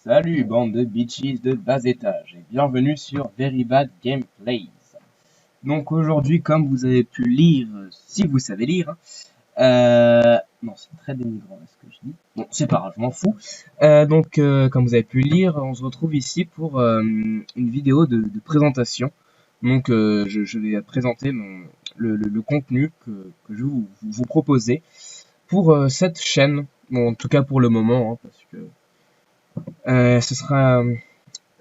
Salut bande de bitches de bas étage et bienvenue sur Very Bad Gameplays. Donc aujourd'hui, comme vous avez pu lire, si vous savez lire, non c'est très dénigrant ce que je dis. Bon c'est pas grave, je m'en fous. Comme vous avez pu lire, on se retrouve ici pour une vidéo de présentation. Je vais présenter le contenu que je vais vous proposer pour cette chaîne. Bon, en tout cas pour le moment, hein, parce que ce sera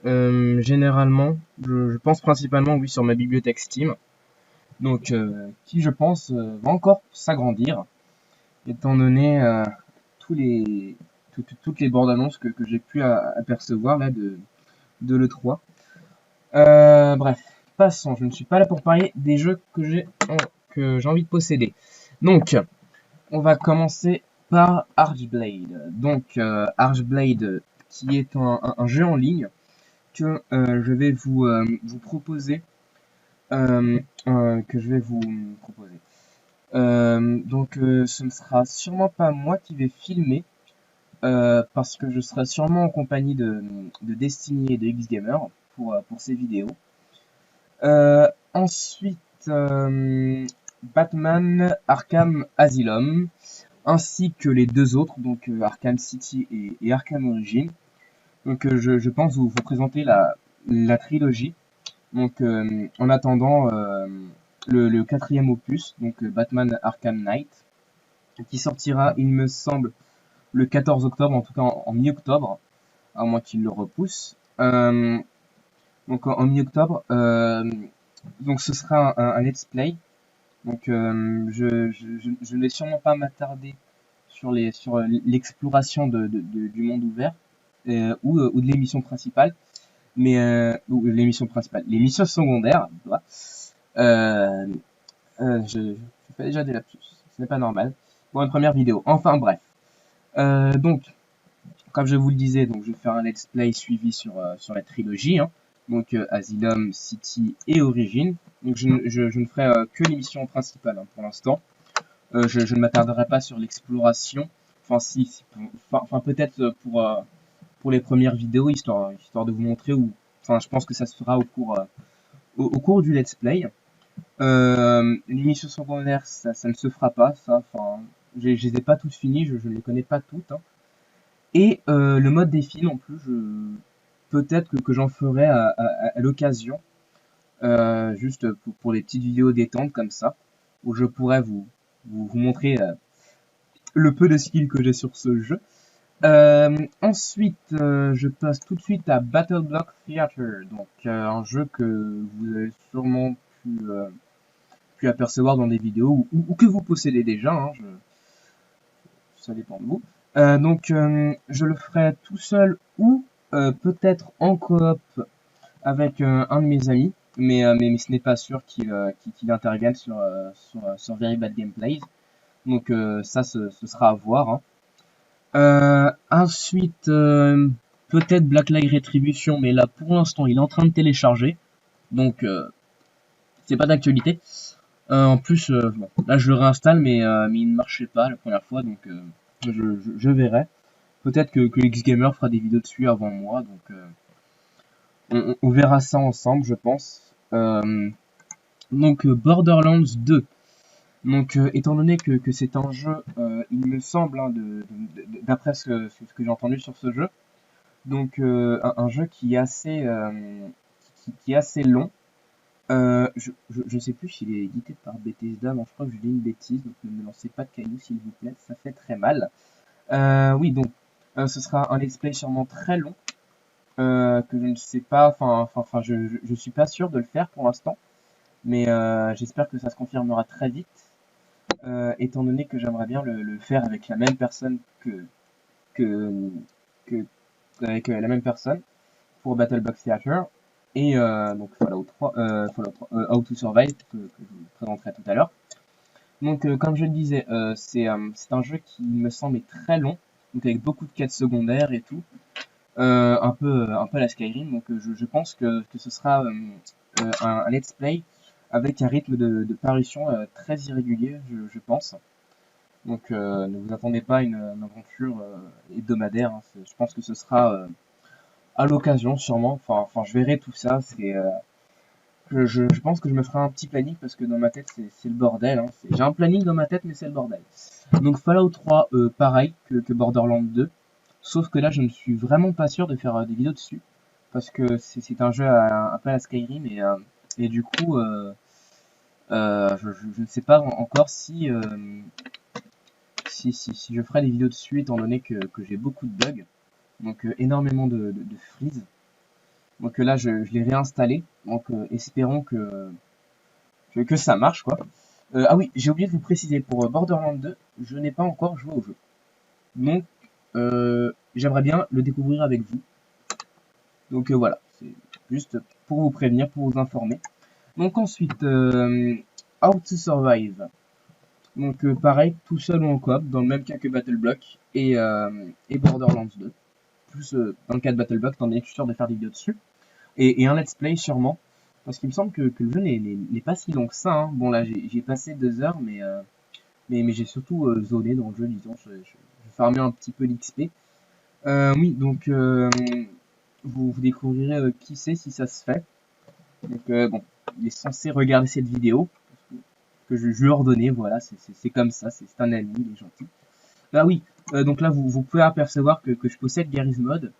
généralement, je pense principalement oui sur ma bibliothèque Steam, qui je pense va encore s'agrandir, étant donné toutes les bandes annonces que j'ai pu apercevoir là de l'E3. Bref, passons, je ne suis pas là pour parler des jeux que j'ai envie de posséder. Donc, on va commencer par Archblade. Archblade, qui est un jeu en ligne que je vais vous proposer, que je vais vous proposer. Ce ne sera sûrement pas moi qui vais filmer, parce que je serai sûrement en compagnie de Destiny et de Xgamer pour ces vidéos. Ensuite, Batman Arkham Asylum, ainsi que les deux autres, Arkham City et Arkham Origins. Je pense vous présenter la trilogie. En attendant le quatrième opus, Batman Arkham Knight, qui sortira, il me semble, le 14 octobre, en tout cas en mi-octobre, à moins qu'il le repousse. En mi-octobre, ce sera un let's play. Je ne vais sûrement pas m'attarder sur l'exploration du monde ouvert ou de l'émission principale, ou l'émission principale, l'émission secondaire, voilà. Je fais déjà des lapsus, ce n'est pas normal pour une première vidéo. Enfin bref, donc comme je vous le disais, je vais faire un let's play suivi sur la trilogie, hein. Asylum, City et Origin. Je ne ferai que l'émission principale, hein, pour l'instant. Je ne m'attarderai pas sur l'exploration. Peut-être pour les premières vidéos, histoire de vous montrer où. Enfin, je pense que ça se fera au cours du let's play. L'émission secondaire, ça ne se fera pas, ça. Enfin, je les ai pas toutes finies, je ne les connais pas toutes, hein. Et le mode défi non plus, peut-être que j'en ferai à l'occasion, juste pour les petites vidéos détente comme ça, où je pourrais vous montrer le peu de skill que j'ai sur ce jeu. Ensuite, je passe tout de suite à Battle Block Theater, un jeu que vous avez sûrement pu apercevoir dans des vidéos ou que vous possédez déjà, hein, ça dépend de vous. Je le ferai tout seul ou peut-être en coop avec un de mes amis, mais ce n'est pas sûr qu'il intervienne sur Very Bad Gameplays. Ce sera à voir, hein. Ensuite, peut-être Black Light Retribution, mais là pour l'instant il est en train de télécharger, c'est pas d'actualité. En plus, là je le réinstalle, mais il ne marchait pas la première fois, je verrai. Peut-être que Xgamer fera des vidéos dessus avant moi, on verra ça ensemble, je pense. Borderlands 2. Étant donné que c'est un jeu, il me semble, hein, d'après ce que j'ai entendu sur ce jeu, un jeu qui est qui est assez long. Je sais plus s'il est édité par Bethesda, non, je crois que je dis une bêtise, donc ne me lancez pas de cailloux s'il vous plaît, ça fait très mal. Ce sera un let's play sûrement très long, que je ne sais pas, je suis pas sûr de le faire pour l'instant, mais j'espère que ça se confirmera très vite, étant donné que j'aimerais bien le faire avec la même personne que, que avec la même personne pour Battlebox Theater et Fallout 3, How to Survive que je vous présenterai tout à l'heure. Comme je le disais, c'est un jeu qui me semble est très long, avec beaucoup de quêtes secondaires et tout, un peu à la Skyrim. Je pense que ce sera un let's play avec un rythme de parution très irrégulier, je pense. Ne vous attendez pas à une aventure hebdomadaire, hein. Je pense que ce sera à l'occasion sûrement. Enfin, je verrai tout ça. Je pense que je me ferai un petit planning parce que dans ma tête c'est le bordel. Hein. J'ai un planning dans ma tête mais c'est le bordel. Donc Fallout 3, pareil que Borderlands 2. Sauf que là je ne suis vraiment pas sûr de faire des vidéos dessus. Parce que c'est un jeu un peu à la Skyrim et du coup je ne sais pas encore si je ferai des vidéos dessus étant donné que j'ai beaucoup de bugs. Donc énormément de freeze. Donc là je l'ai réinstallé. Donc espérons que ça marche quoi. Ah oui, j'ai oublié de vous préciser, pour Borderlands 2, je n'ai pas encore joué au jeu. Donc, j'aimerais bien le découvrir avec vous. Donc voilà, c'est juste pour vous prévenir, pour vous informer. Donc ensuite, How to Survive. Donc pareil, tout seul ou en coop, dans le même cas que Battle Block et Borderlands 2. Plus dans le cas de Battle Block, étant donné que je suis sûr de faire des vidéos dessus. Et un let's play sûrement. Parce qu'il me semble que le jeu n'est pas si long que ça. Hein. Bon là, j'ai passé 2 heures, mais j'ai surtout zoné dans le jeu, disons. Je farmais un petit peu l'XP. Oui, donc vous découvrirez qui c'est si ça se fait. Donc bon, il est censé regarder cette vidéo que je lui ai ordonné. Voilà, c'est comme ça, c'est un ami, il est gentil. Bah oui, donc là vous pouvez apercevoir que je possède Garry's Mod,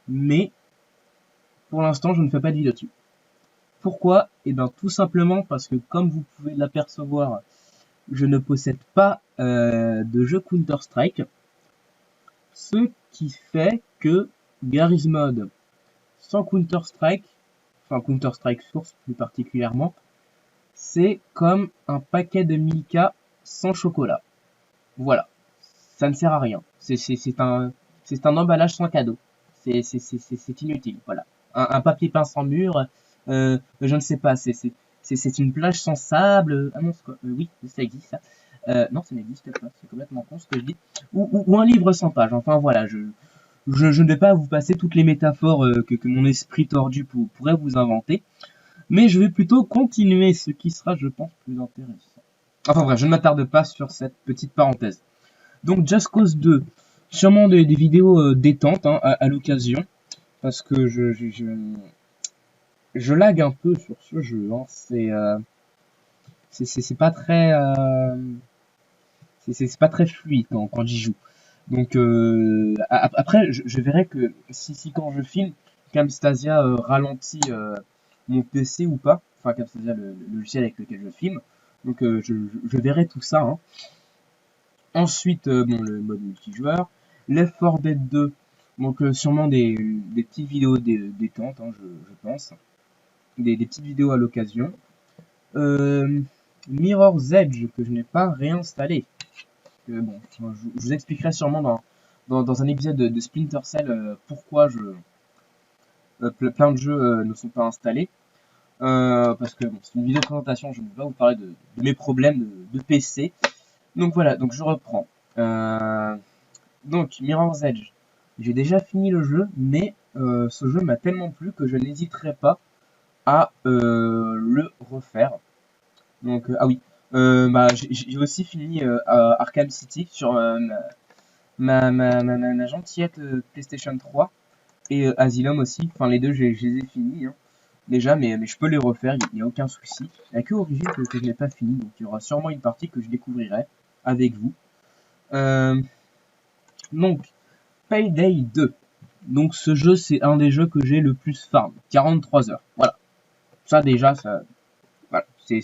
mais pour l'instant je ne fais pas de vidéo dessus. Pourquoi? Eh bien tout simplement parce que comme vous pouvez l'apercevoir, je ne possède pas de jeu Counter-Strike. Ce qui fait que Garry's Mod sans Counter-Strike, enfin Counter-Strike Source plus particulièrement, c'est comme un paquet de Milka sans chocolat. Voilà, ça ne sert à rien. C'est un emballage sans cadeau. C'est inutile, voilà. Un papier peint sans mur, je ne sais pas, c'est une plage sans sable. Ah non, oui, ça existe ça. Non, ça n'existe pas, c'est complètement con ce que je dis. Ou un livre sans page, enfin voilà, je ne vais pas vous passer toutes les métaphores que mon esprit tordu pourrait vous inventer, mais je vais plutôt continuer, ce qui sera, je pense, plus intéressant. Enfin bref, je ne m'attarde pas sur cette petite parenthèse. Donc Just Cause 2, sûrement des vidéos détentes hein, à l'occasion, parce que je lag un peu sur ce jeu. Hein. C'est pas très c'est pas très fluide quand j'y joue. Donc après, je verrai que si quand je filme, Camstasia ralentit mon PC ou pas, enfin Camstasia le logiciel avec lequel je filme. Donc je verrai tout ça. Hein. Ensuite, bon, le mode multijoueur, Left 4 Dead 2, donc sûrement des petites vidéos détentes, hein, je pense, des petites vidéos à l'occasion. Mirror's Edge que je n'ai pas réinstallé. Bon, je vous expliquerai sûrement dans un épisode de Splinter Cell pourquoi plein de jeux ne sont pas installés. Parce que bon, c'est une vidéo de présentation, je ne vais pas vous parler de mes problèmes de PC. Donc voilà, donc je reprends. Donc Mirror's Edge, j'ai déjà fini le jeu, mais ce jeu m'a tellement plu que je n'hésiterai pas à le refaire. Donc ah oui, bah, j'ai aussi fini Arkham City sur ma gentillette PlayStation 3 et Asylum aussi. Enfin les deux, je les ai finis hein, déjà, mais je peux les refaire, il n'y a aucun souci. Il n'y a que Origin que je n'ai pas fini, donc il y aura sûrement une partie que je découvrirai avec vous. Donc Payday 2. Donc ce jeu, c'est un des jeux que j'ai le plus farm. 43 heures. Voilà. Ça déjà, ça, voilà, c'est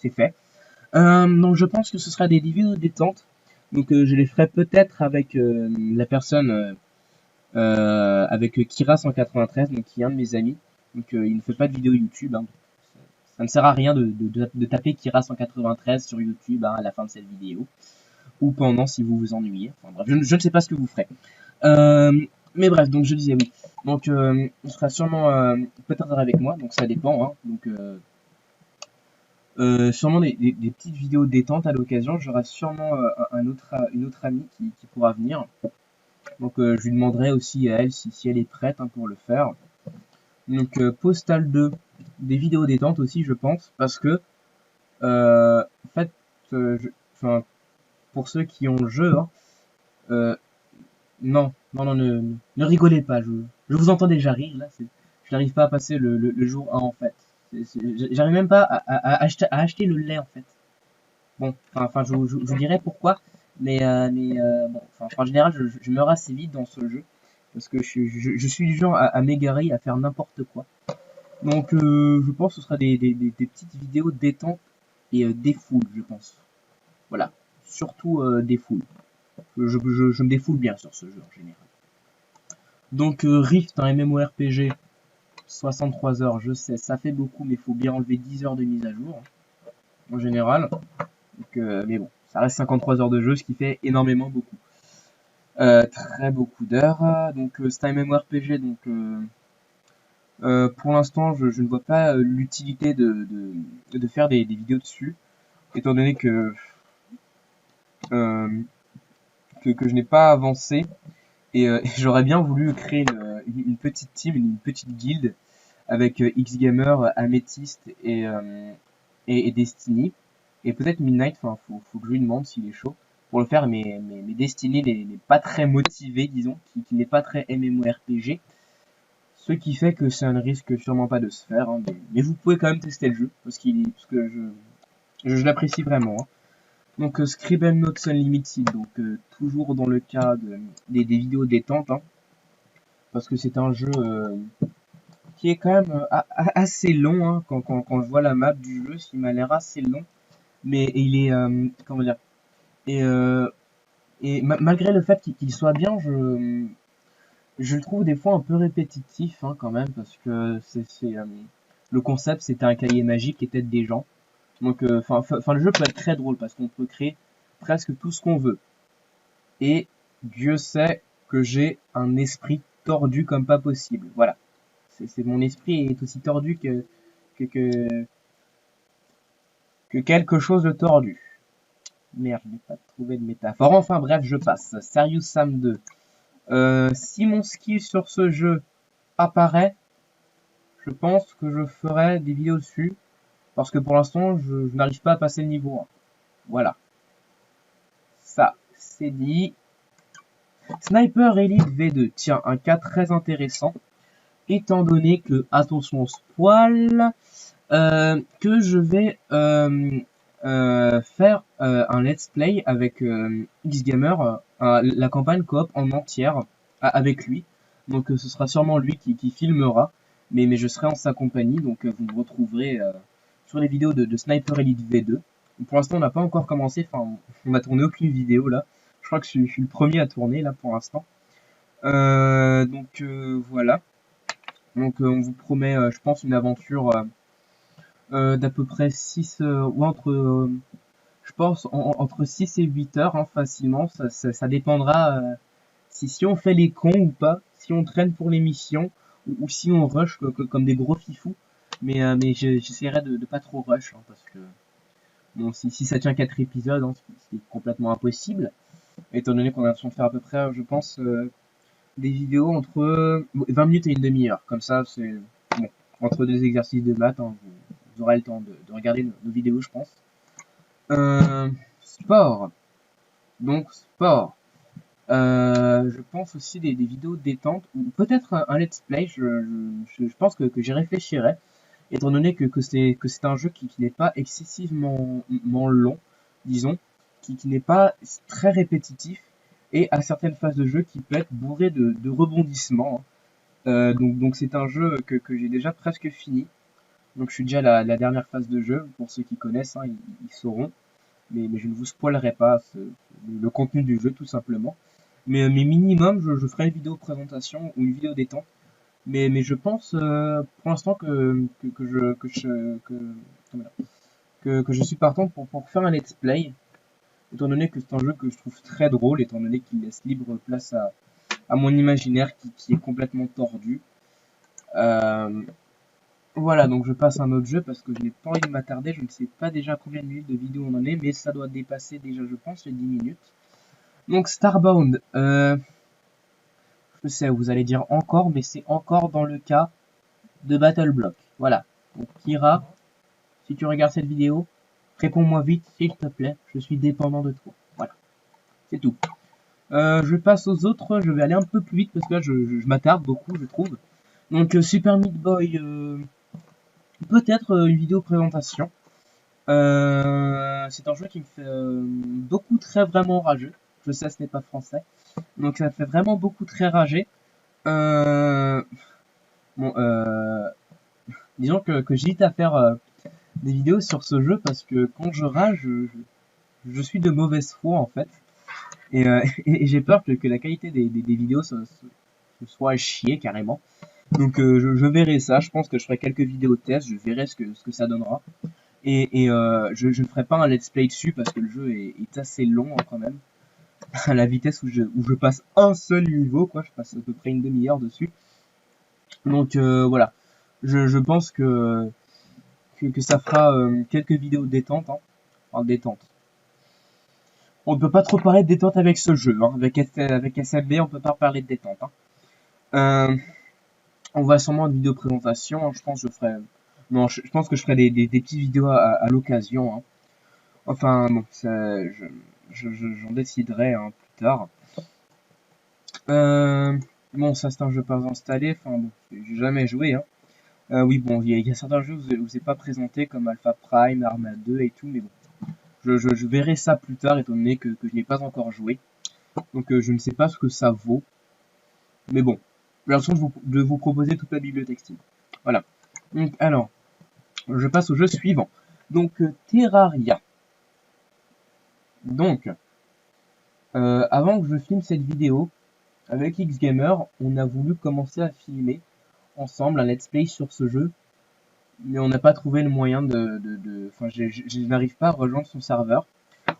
fait. Donc je pense que ce sera des vidéos détentes. Donc je les ferai peut-être avec la personne, avec Kira193, donc qui est un de mes amis. Donc il ne fait pas de vidéo YouTube. Hein. Ça ne sert à rien de taper Kira193 sur YouTube hein, à la fin de cette vidéo. Ou pendant si vous vous ennuyez. Enfin bref, je ne sais pas ce que vous ferez. Mais bref, donc je disais oui. Donc on sera sûrement peut-être avec moi, donc ça dépend. Hein. Donc sûrement des petites vidéos détentes à l'occasion. J'aurai sûrement une autre amie qui pourra venir. Donc je lui demanderai aussi à elle si elle est prête hein, pour le faire. Donc Postal 2, des vidéos détentes aussi je pense, parce que en fait, pour ceux qui ont le jeu, hein, Non, non, non, ne rigolez pas, je vous entends déjà rire, là, je n'arrive pas à passer le jour 1, en fait. J'arrive même pas à acheter le lait, en fait. Bon, je vous dirai pourquoi, bon, en général, je meurs assez vite dans ce jeu, parce que je suis du genre à m'égarer, à faire n'importe quoi. Donc, je pense que ce sera des petites vidéos détente et défoule, je pense. Voilà, surtout défoule. Je me défoule bien sur ce jeu en général. Donc Rift, un MMORPG, 63 heures, je sais, ça fait beaucoup, mais il faut bien enlever 10 heures de mise à jour, en général. Donc, mais bon, ça reste 53 heures de jeu, ce qui fait énormément beaucoup. Très beaucoup d'heures. Donc c'est un MMORPG, donc pour l'instant, je ne vois pas l'utilité de faire des vidéos dessus, étant donné euh, que je n'ai pas avancé. Et j'aurais bien voulu créer une petite team, une petite guilde avec Xgamer, Amethyst et Destiny. Et peut-être Midnight, enfin, faut que je lui demande s'il est chaud pour le faire, mais Destiny n'est pas très motivé, disons, qui n'est pas très MMORPG. Ce qui fait que ça ne risque sûrement pas de se faire, hein, mais vous pouvez quand même tester le jeu, parce que je l'apprécie vraiment, hein. Donc Scribble Notes Unlimited, donc toujours dans le cas des vidéos détente, hein, parce que c'est un jeu qui est quand même assez long, hein, quand je vois la map du jeu, il m'a l'air assez long, mais il est, comment dire, et, malgré le fait qu'il soit bien, je le trouve des fois un peu répétitif, hein, quand même, parce que le concept c'était un cahier magique et tête des gens. Donc, le jeu peut être très drôle parce qu'on peut créer presque tout ce qu'on veut. Et Dieu sait que j'ai un esprit tordu comme pas possible. Voilà. Mon esprit est aussi tordu que, que, que quelque chose de tordu. Merde, je n'ai pas trouvé de métaphore. Enfin bref, je passe. Serious Sam 2. Si mon skill sur ce jeu apparaît, je pense que je ferai des vidéos dessus. Parce que pour l'instant, je n'arrive pas à passer le niveau 1. Voilà. Ça, c'est dit. Sniper Elite V2. Tiens, un cas très intéressant. Étant donné que, attention, spoil, que je vais faire un let's play avec Xgamer, la campagne coop en entière avec lui. Donc ce sera sûrement lui qui filmera, mais je serai en sa compagnie, donc vous me retrouverez sur les vidéos de Sniper Elite V2. Pour l'instant on n'a pas encore commencé, enfin on a tourné aucune vidéo là. Je crois que je suis le premier à tourner là pour l'instant. Voilà. Donc on vous promet, je pense, une aventure d'à peu près 6 ou entre je pense entre 6 et 8 heures, hein, facilement. Ça dépendra si on fait les cons ou pas, si on traîne pour l'émission ou si on rush comme des gros fifous. Mais j'essaierai de pas trop rush, hein, parce que bon, si ça tient 4 épisodes, hein, c'est complètement impossible. Étant donné qu'on a l'impression de faire à peu près, je pense, des vidéos entre 20 minutes et une demi-heure. Comme ça, c'est bon, entre deux exercices de maths, hein, vous aurez le temps de regarder nos vidéos, je pense. Sport. Donc, sport. Je pense aussi des vidéos détente ou peut-être un let's play. Je pense que j'y réfléchirai, étant donné que c'est un jeu qui n'est pas excessivement long, disons, qui n'est pas très répétitif et à certaines phases de jeu qui peut être bourré de rebondissements, hein. Donc c'est un jeu que j'ai déjà presque fini. Donc je suis déjà à la dernière phase de jeu. Pour ceux qui connaissent, hein, ils sauront. Mais je ne vous spoilerai pas le contenu du jeu tout simplement. Mais minimum, je ferai une vidéo présentation ou une vidéo détente. Mais je pense pour l'instant que je suis partant pour faire un let's play, étant donné que c'est un jeu que je trouve très drôle, étant donné qu'il laisse libre place à mon imaginaire qui est complètement tordu. Euh, voilà, donc je passe à un autre jeu parce que je n'ai pas envie de m'attarder. Je ne sais pas déjà combien de minutes de vidéo on en est, mais ça doit dépasser déjà, je pense, les 10 minutes. Donc Starbound, je sais, vous allez dire encore, mais c'est encore dans le cas de Battle Block. Voilà. Donc Kira, si tu regardes cette vidéo, réponds-moi vite, s'il te plaît. Je suis dépendant de toi. Voilà. C'est tout. Je passe aux autres, je vais aller un peu plus vite parce que là je m'attarde beaucoup, je trouve. Donc Super Meat Boy, peut-être une vidéo présentation. C'est un jeu qui me fait beaucoup très vraiment rageux. Je sais, ce n'est pas français. Donc ça me fait vraiment beaucoup très rager. Euh, bon, disons que j'hésite à faire des vidéos sur ce jeu parce que quand je rage, je suis de mauvaise foi en fait. Et j'ai peur que la qualité des vidéos soit à chier carrément. Donc je verrai ça, je pense que je ferai quelques vidéos tests, je verrai ce que ça donnera. Je ne ferai pas un let's play dessus parce que le jeu est assez long hein, quand même. À la vitesse où je passe un seul niveau, quoi, je passe à peu près une demi-heure dessus. Donc voilà, je pense que ça fera quelques vidéos détente, hein. Enfin, détente. On ne peut pas trop parler de détente avec ce jeu, hein. Avec SMB, on peut pas parler de détente, hein. Euh, on va sûrement une vidéo présentation, hein. Je pense que je ferai, non, je pense que je ferai des petites vidéos à l'occasion, hein. Enfin, bon, ça, j'en déciderai hein, plus tard. Euh, bon, ça c'est un jeu pas installé, enfin bon, j'ai jamais joué, hein. Oui, bon, il y a certains jeux où je vous ai pas présenté, comme Alpha Prime, Arma 2 et tout, mais bon, je verrai ça plus tard, étant donné que je n'ai pas encore joué. Donc je ne sais pas ce que ça vaut, mais bon, j'ai l'impression de vous proposer toute la bibliothèque Steam. Voilà. Donc, alors, je passe au jeu suivant. Donc, Terraria. Donc, avant que je filme cette vidéo, avec Xgamer, on a voulu commencer à filmer ensemble un let's play sur ce jeu, mais on n'a pas trouvé le moyen enfin, je n'arrive pas à rejoindre son serveur.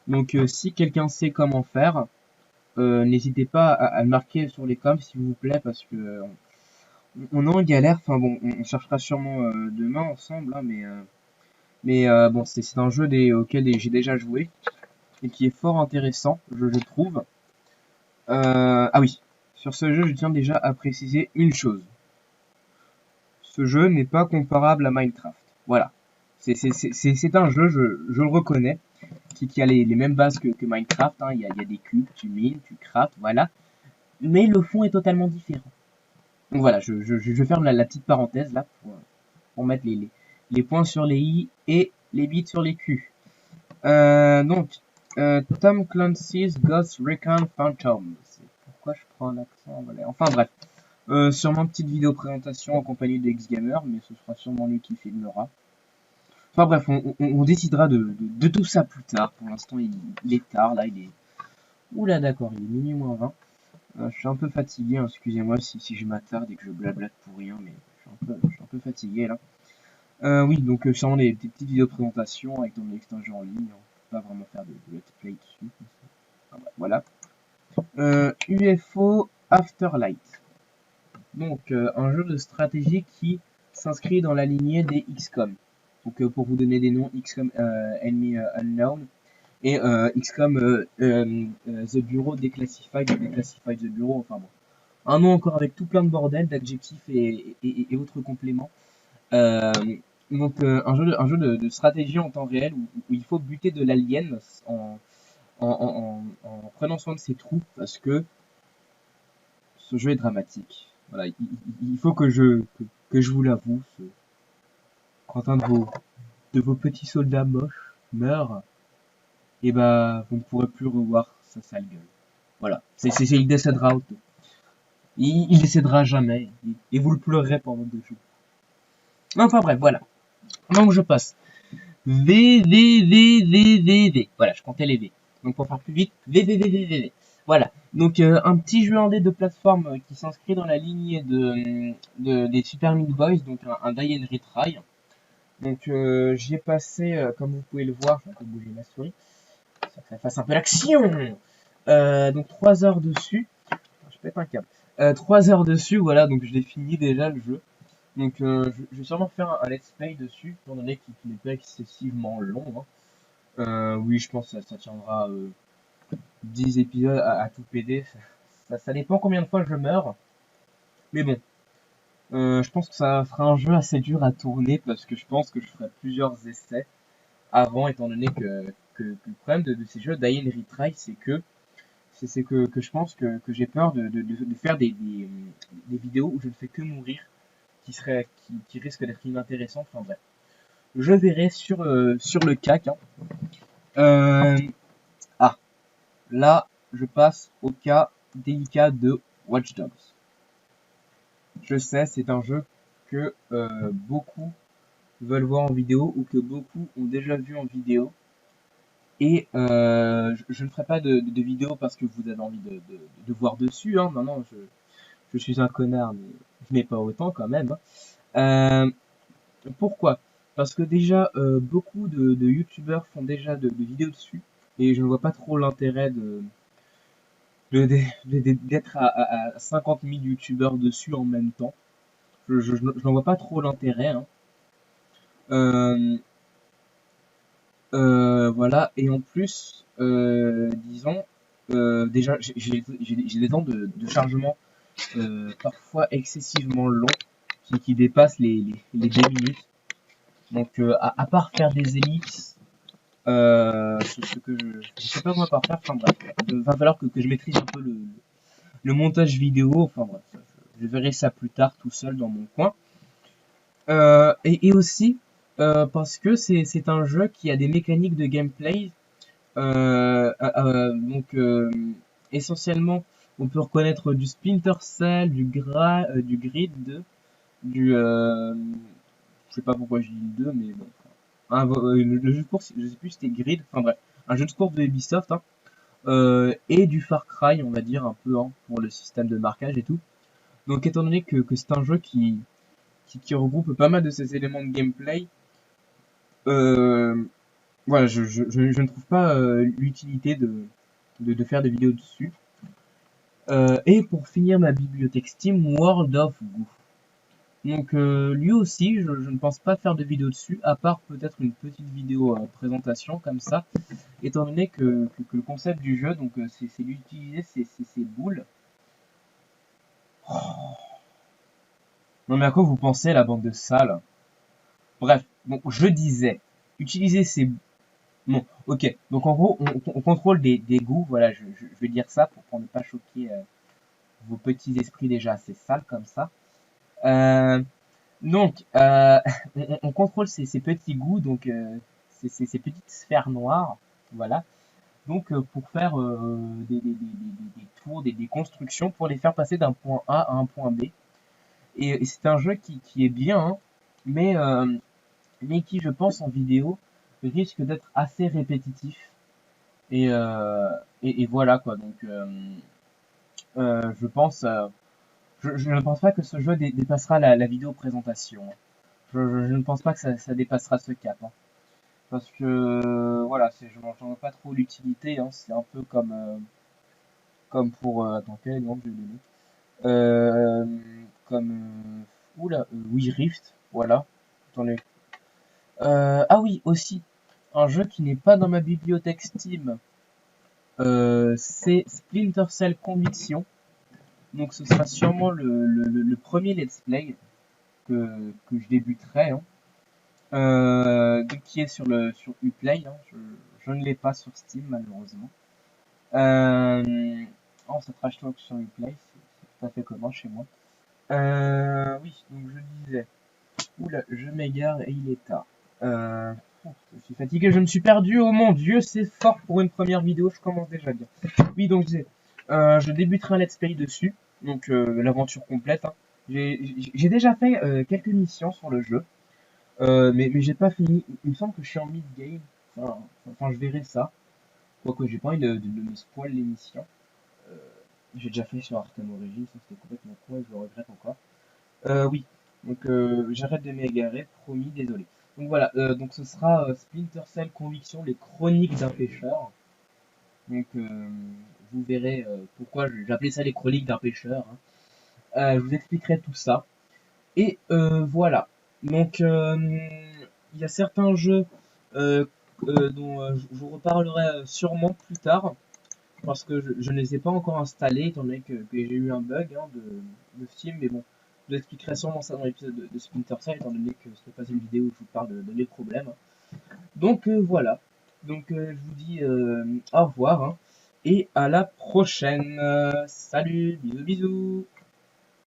Donc, si quelqu'un sait comment faire, n'hésitez pas à le marquer sur les coms, s'il vous plaît, parce que on est en galère. Enfin bon, on cherchera sûrement demain ensemble, hein, mais bon, c'est un jeu auquel j'ai déjà joué et qui est fort intéressant, je trouve. Ah oui, sur ce jeu, je tiens déjà à préciser une chose. Ce jeu n'est pas comparable à Minecraft. Voilà. C'est un jeu, je le reconnais, qui a les mêmes bases que Minecraft. Hein. Il y a des cubes, tu mines, tu craftes, voilà. Mais le fond est totalement différent. Donc voilà, je ferme la petite parenthèse là pour mettre les points sur les i et les bits sur les q. Donc, Tom Clancy's Ghost Recon Phantom. Pourquoi je prends l'accent? Voilà. Enfin bref. Sûrement petite vidéo présentation en compagnie de Xgamer, mais ce sera sûrement lui qui filmera. Enfin bref, on décidera de tout ça plus tard. Pour l'instant, il est tard, là, il est... Oula, d'accord, il est minuit moins 20. Je suis un peu fatigué, hein, excusez-moi si je m'attarde et que je blablate pour rien, mais je suis un peu fatigué, là. Oui, donc sûrement des petites vidéos présentation avec ton extension en ligne. On peut pas vraiment faire de let's play dessus. Enfin, bref, voilà. UFO Afterlight. Donc, un jeu de stratégie qui s'inscrit dans la lignée des XCOM. Donc, pour vous donner des noms, XCOM Enemy Unknown et XCOM The Bureau Declassified The Bureau. Enfin bon, un nom encore avec tout plein de bordel, d'adjectifs et autres compléments. Euh, donc, un jeu de stratégie en temps réel où il faut buter de l'alien en prenant soin de ses troupes parce que ce jeu est dramatique. Voilà, il faut que je vous l'avoue. Quand un de vos petits soldats moches meurt, et bah vous ne pourrez plus revoir sa sale gueule. Voilà, il décédera auto. Il décédera jamais et vous le pleurerez pendant 2 jours. Enfin bref, voilà. Donc je passe. V. Voilà, je comptais les V. Donc pour faire plus vite, V. Voilà. Donc un petit jeu indé de plateforme qui s'inscrit dans la lignée des Super Meat Boys, donc un Die and Retry. Donc j'y ai passé, comme vous pouvez le voir, je vais un peu bouger ma souris, ça fasse un peu l'action. Donc 3 heures dessus. Je pète un câble. 3 heures dessus, voilà, donc je l'ai fini déjà le jeu. Donc je vais sûrement faire un let's play dessus, étant donné qu'il n'est pas excessivement long. Hein. Oui, je pense que ça tiendra 10 épisodes à tout PD. Ça dépend combien de fois je meurs. Mais bon, je pense que ça fera un jeu assez dur à tourner parce que je pense que je ferai plusieurs essais avant, étant donné que le problème de ces jeux Die and Retry, c'est que C'est que je pense que j'ai peur de faire des vidéos où je ne fais que mourir, qui risquent d'être inintéressantes. Enfin bref, je verrai sur le CAC, hein. Euh, ah, là, je passe au cas délicat de Watch Dogs. Je sais, c'est un jeu que beaucoup veulent voir en vidéo ou que beaucoup ont déjà vu en vidéo. Et je ne ferai pas de vidéo parce que vous avez envie de voir dessus, hein. Non, non, je suis un connard, mais pas autant quand même, hein. Pourquoi? Parce que déjà, beaucoup de youtubeurs font déjà de vidéos dessus. Et je ne vois pas trop l'intérêt d'être à 50 000 youtubeurs dessus en même temps. Je n'en vois pas trop l'intérêt, hein. Euh, voilà, et en plus, disons, déjà, j'ai des temps de chargement parfois excessivement longs qui dépassent les 2 minutes. Donc, à part faire des ellipses, ce que je sais pas quoi par faire, enfin bref, va falloir que je maîtrise un peu le montage vidéo, enfin bref, je verrai ça plus tard tout seul dans mon coin. Et aussi, parce que c'est un jeu qui a des mécaniques de gameplay. Donc, essentiellement, on peut reconnaître du Splinter Cell, du Grid, du... je sais pas pourquoi je dis le 2, mais bon. Le jeu de course, je sais plus si c'était Grid, enfin bref. Un jeu de course de Ubisoft, hein. Et du Far Cry, on va dire, un peu, hein, pour le système de marquage et tout. Donc, étant donné que c'est un jeu qui regroupe pas mal de ces éléments de gameplay, euh, voilà, je ne trouve pas l'utilité de faire des vidéos dessus. Et pour finir ma bibliothèque Steam, World of Goo. Donc lui aussi, je ne pense pas faire de vidéo dessus, à part peut-être une petite vidéo présentation comme ça, étant donné que le concept du jeu, donc c'est d'utiliser ces boules. Non mais à quoi vous pensez la bande de salles? Bref, donc je disais, utiliser ces... Bon, ok, donc en gros, on contrôle des goûts, voilà, je vais dire ça pour ne pas choquer vos petits esprits déjà assez sales comme ça. Euh, donc, on contrôle ces petits goûts, donc ces petites sphères noires, voilà. Donc, pour faire des tours, des constructions, pour les faire passer d'un point A à un point B. Et c'est un jeu qui est bien, hein, mais, euh, mais qui, je pense, en vidéo, risque d'être assez répétitif. Et, euh, et voilà quoi. Donc, je pense, je ne pense pas que ce jeu dépassera la vidéo présentation. Je ne pense pas que ça dépassera ce cap, hein. Parce que voilà, j'en vois pas trop l'utilité, hein. C'est un peu comme pour attends, quel exemple je vais donner euh, comme oula, Wii Rift, voilà. Attendez. Ah oui, aussi un jeu qui n'est pas dans ma bibliothèque Steam, c'est Splinter Cell Conviction. Donc ce sera sûrement le premier let's play que je débuterai, hein. Donc qui est sur Uplay, hein. Je ne l'ai pas sur Steam malheureusement. Oh, ça trash talk sur Uplay, c'est tout à fait commun chez moi. Oui, donc je disais. Oula, je m'égare et il est tard. Euh, je suis fatigué, je me suis perdu. Oh mon dieu, c'est fort pour une première vidéo, je commence déjà bien. Oui, donc je disais, je débuterai un let's play dessus, donc l'aventure complète, hein. J'ai déjà fait quelques missions sur le jeu, mais j'ai pas fini. Il me semble que je suis en mid-game, enfin je verrai ça. Quoique j'ai pas envie de me spoil l'émission. Euh, j'ai déjà fait sur Arkham Origins, ça c'était complètement con et je le regrette encore. Oui, donc j'arrête de m'égarer, promis, désolé. Donc voilà, donc ce sera Splinter Cell Conviction, les chroniques d'un pêcheur. Donc vous verrez pourquoi j'ai appelé ça les chroniques d'un pêcheur, hein. Je vous expliquerai tout ça. Et voilà. Donc il y a certains jeux euh, dont je vous reparlerai sûrement plus tard. Parce que je ne les ai pas encore installés, étant donné que j'ai eu un bug, hein, de Steam, mais bon, je vous expliquerai sûrement ça dans l'épisode de Splinter Cell, étant donné que ce n'est pas une vidéo où je vous parle de mes problèmes. Donc voilà, donc je vous dis au revoir, hein. et à la prochaine. Salut, bisous bisous.